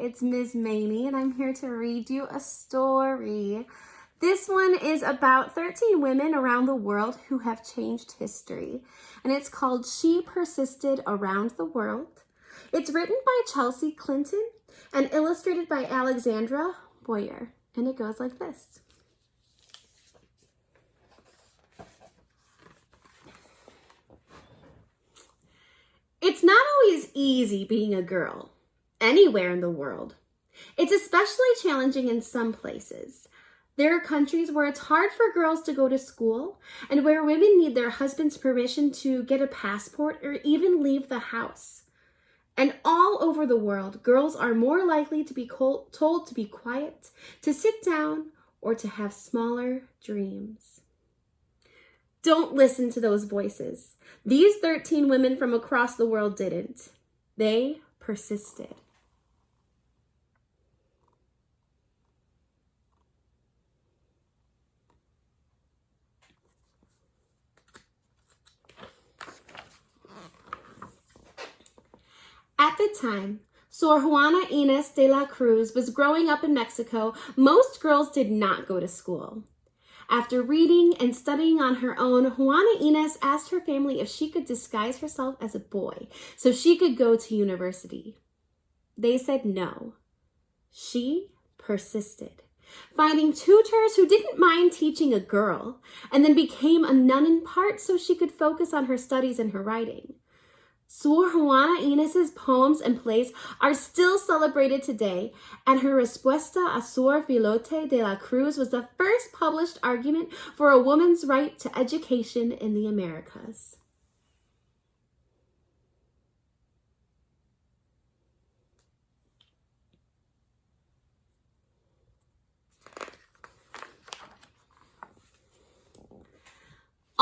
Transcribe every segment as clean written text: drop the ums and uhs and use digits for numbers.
it's Ms. Maney, and I'm here to read you a story. This one is about 13 women around the world who have changed history, and it's called She Persisted Around the World. It's written by Chelsea Clinton and illustrated by Alexandra Boiger, and it goes like this. It's not always easy being a girl, anywhere in the world. It's especially challenging in some places. There are countries where it's hard for girls to go to school and where women need their husband's permission to get a passport or even leave the house. And all over the world, girls are more likely to be told to be quiet, to sit down, or to have smaller dreams. Don't listen to those voices. These 13 women from across the world didn't. They persisted. At the time, Sor Juana Enes de la Cruz was growing up in Mexico. Most girls did not go to school. After reading and studying on her own, Juana Enes asked her family if she could disguise herself as a boy so she could go to university. They said no. She persisted, finding tutors who didn't mind teaching a girl, and then became a nun in part so she could focus on her studies and her writing. Sor Juana Enes's poems and plays are still celebrated today, and her Respuesta a Sor Viola de la Cruz was the first published argument for a woman's right to education in the Americas.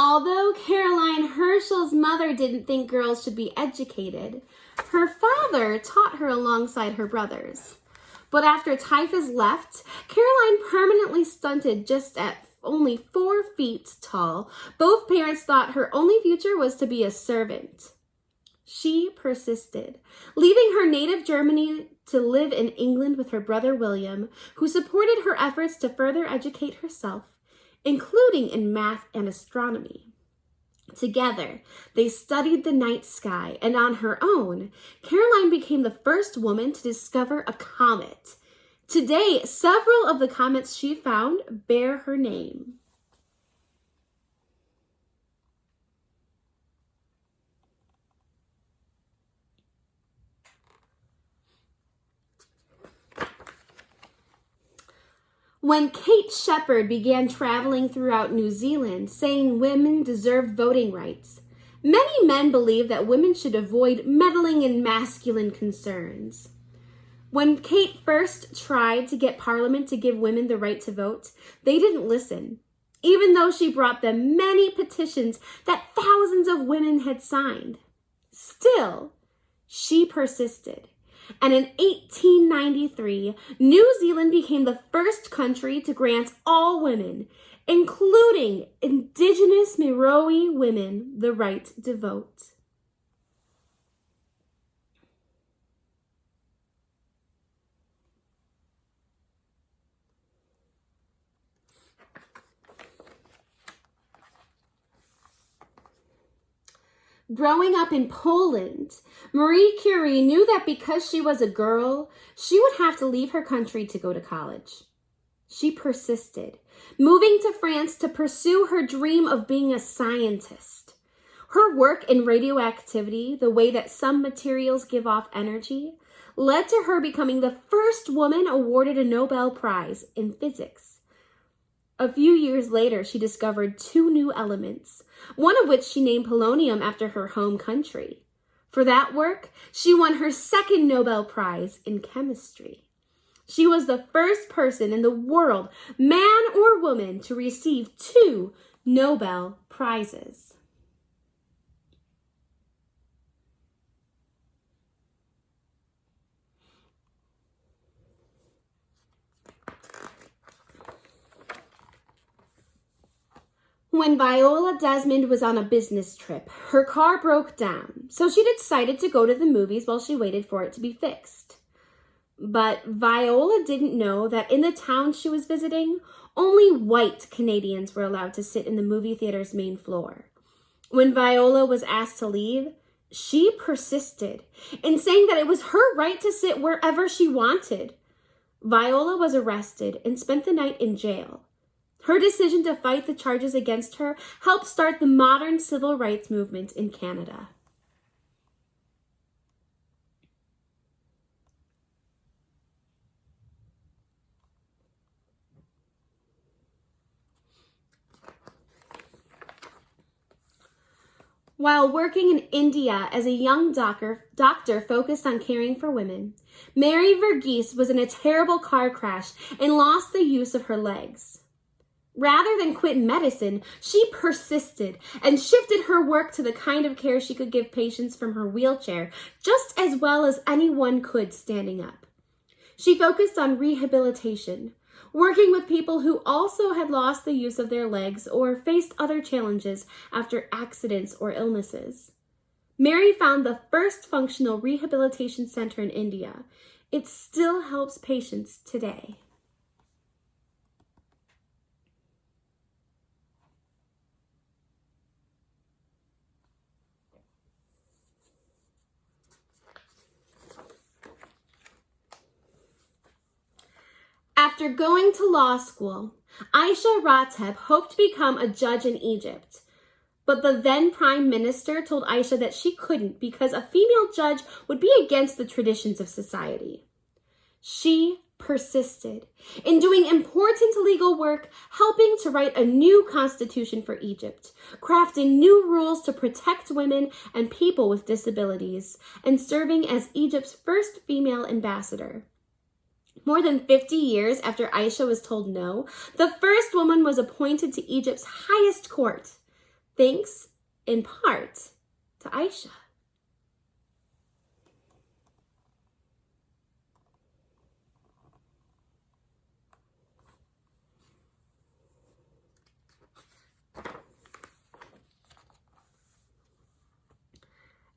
Although Caroline Herschel's mother didn't think girls should be educated, her father taught her alongside her brothers. But after typhus left, Caroline permanently stunted just at only 4 feet tall. Both parents thought her only future was to be a servant. She persisted, leaving her native Germany to live in England with her brother William, who supported her efforts to further educate herself, including in math and astronomy. Together, they studied the night sky, and on her own, Caroline became the first woman to discover a comet. Today, several of the comets she found bear her name. When Kate Shepherd began traveling throughout New Zealand, saying women deserved voting rights, many men believed that women should avoid meddling in masculine concerns. When Kate first tried to get Parliament to give women the right to vote, they didn't listen, even though she brought them many petitions that thousands of women had signed. Still, she persisted. And in 1893, New Zealand became the first country to grant all women, including Indigenous Marawi women, the right to vote. Growing up in Poland, Marie Curie knew that because she was a girl, she would have to leave her country to go to college. She persisted, moving to France to pursue her dream of being a scientist. Her work in radioactivity, the way that some materials give off energy, led to her becoming the first woman awarded a Nobel Prize in physics. A few years later, she discovered 2 new elements, one of which she named polonium after her home country. For that work, she won her 2nd Nobel Prize in chemistry. She was the first person in the world, man or woman, to receive 2 Nobel Prizes. When Viola Desmond was on a business trip, her car broke down, so she decided to go to the movies while she waited for it to be fixed. But Viola didn't know that in the town she was visiting, only white Canadians were allowed to sit in the movie theater's main floor. When Viola was asked to leave, she persisted in saying that it was her right to sit wherever she wanted. Viola was arrested and spent the night in jail. Her decision to fight the charges against her helped start the modern civil rights movement in Canada. While working in India as a young doctor focused on caring for women, Mary Varghese was in a terrible car crash and lost the use of her legs. Rather than quit medicine, she persisted and shifted her work to the kind of care she could give patients from her wheelchair, just as well as anyone could standing up. She focused on rehabilitation, working with people who also had lost the use of their legs or faced other challenges after accidents or illnesses. Mary found the first functional rehabilitation center in India. It still helps patients today. After going to law school, Aisha Ahmed hoped to become a judge in Egypt. But the then prime minister told Aisha that she couldn't because a female judge would be against the traditions of society. She persisted in doing important legal work, helping to write a new constitution for Egypt, crafting new rules to protect women and people with disabilities, and serving as Egypt's first female ambassador. More than 50 years after Aisha was told no, the first woman was appointed to Egypt's highest court, thanks, in part, to Aisha.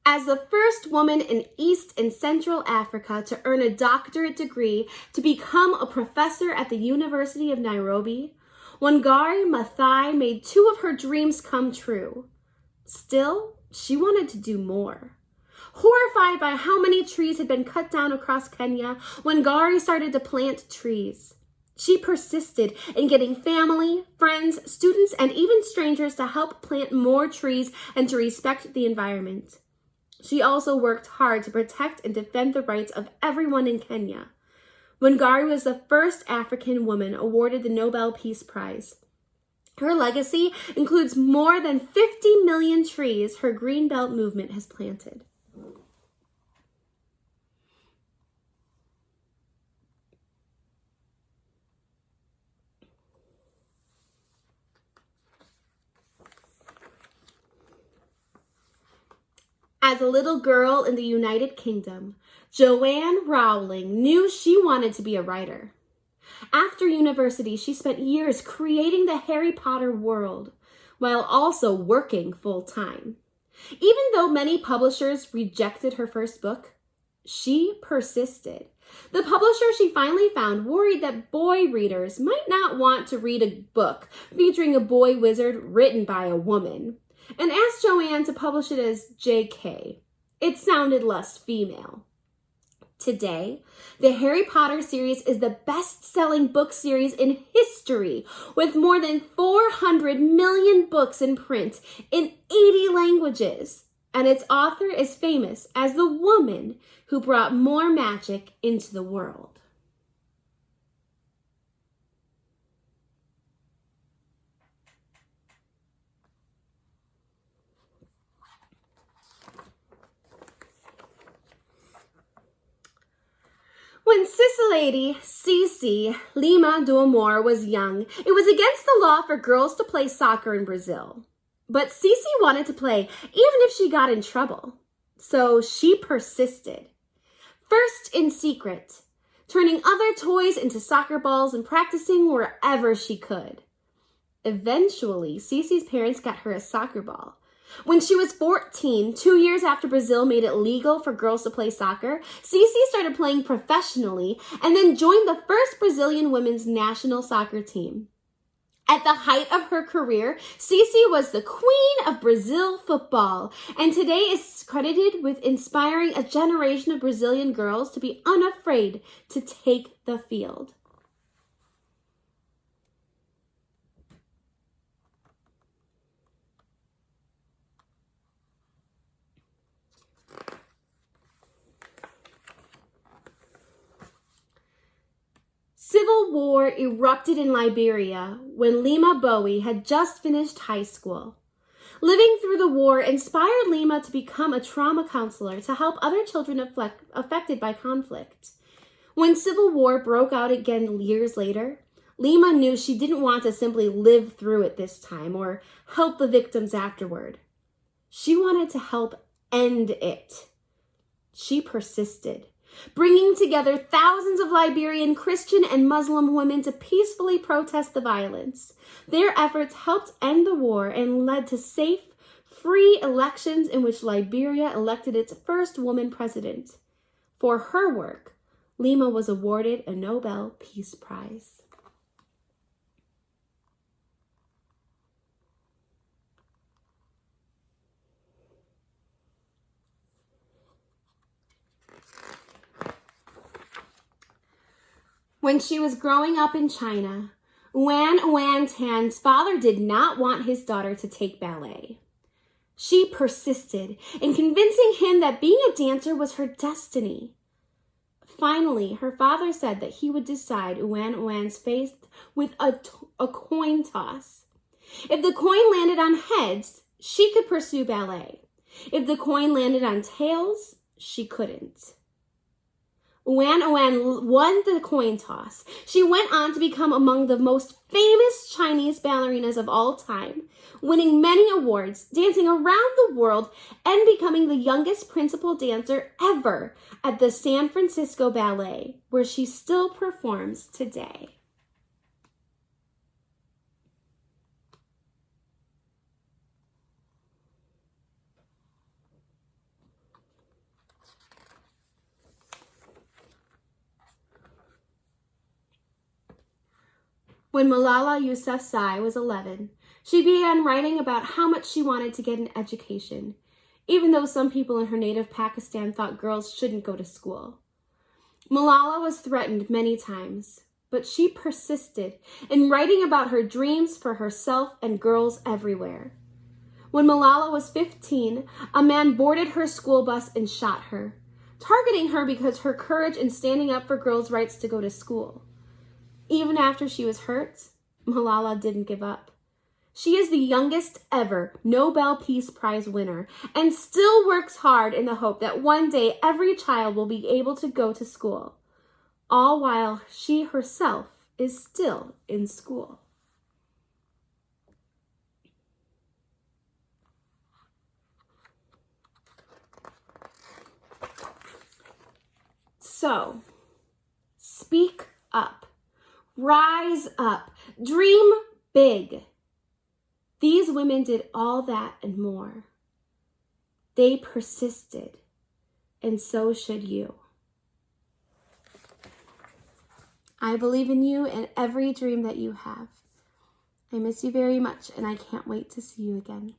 As the first woman in East and Central Africa to earn a doctorate degree to become a professor at the University of Nairobi, Wangari Mathai made two of her dreams come true. Still, she wanted to do more. Horrified by how many trees had been cut down across Kenya, Wangari started to plant trees. She persisted in getting family, friends, students, and even strangers to help plant more trees and to respect the environment. She also worked hard to protect and defend the rights of everyone in Kenya. Wangari was the first African woman awarded the Nobel Peace Prize. Her legacy includes more than 50 million trees her Green Belt movement has planted. As a little girl in the United Kingdom, Joanne Rowling knew she wanted to be a writer. After university, she spent years creating the Harry Potter world, while also working full-time. Even though many publishers rejected her first book, she persisted. The publisher she finally found worried that boy readers might not want to read a book featuring a boy wizard written by a woman, and asked Joanne to publish it as JK. It sounded less female. Today, the Harry Potter series is the best-selling book series in history, with more than 400 million books in print in 80 languages. And its author is famous as the woman who brought more magic into the world. When Cicelade Cici Lima do Amor was young, it was against the law for girls to play soccer in Brazil. But Cici wanted to play even if she got in trouble. So she persisted. First in secret, turning other toys into soccer balls and practicing wherever she could. Eventually, Cici's parents got her a soccer ball. When she was 14, 2 years after Brazil made it legal for girls to play soccer, Cici started playing professionally and then joined the first Brazilian women's national soccer team. At the height of her career, Cici was the queen of Brazil football, and today is credited with inspiring a generation of Brazilian girls to be unafraid to take the field. Civil war erupted in Liberia when Lima Bowie had just finished high school. Living through the war inspired Lima to become a trauma counselor to help other children affected by conflict. When civil war broke out again years later, Lima knew she didn't want to simply live through it this time or help the victims afterward. She wanted to help end it. She persisted, bringing together thousands of Liberian Christian and Muslim women to peacefully protest the violence. Their efforts helped end the war and led to safe, free elections in which Liberia elected its first woman president. For her work, Lima was awarded a Nobel Peace Prize. When she was growing up in China, Juan Tan's father did not want his daughter to take ballet. She persisted in convincing him that being a dancer was her destiny. Finally, her father said that he would decide Juan's fate with a coin toss. If the coin landed on heads, she could pursue ballet. If the coin landed on tails, she couldn't. Juan won the coin toss. She went on to become among the most famous Chinese ballerinas of all time, winning many awards, dancing around the world, and becoming the youngest principal dancer ever at the San Francisco Ballet, where she still performs today. When Malala Yousafzai was 11, she began writing about how much she wanted to get an education, even though some people in her native Pakistan thought girls shouldn't go to school. Malala was threatened many times, but she persisted in writing about her dreams for herself and girls everywhere. When Malala was 15, a man boarded her school bus and shot her, targeting her because her courage in standing up for girls' rights to go to school. Even after she was hurt, Malala didn't give up. She is the youngest ever Nobel Peace Prize winner and still works hard in the hope that one day every child will be able to go to school, all while she herself is still in school. So, speak up. Rise up. Dream big. These women did all that and more. They persisted, and so should you. I believe in you and every dream that you have. I miss you very much, and I can't wait to see you again.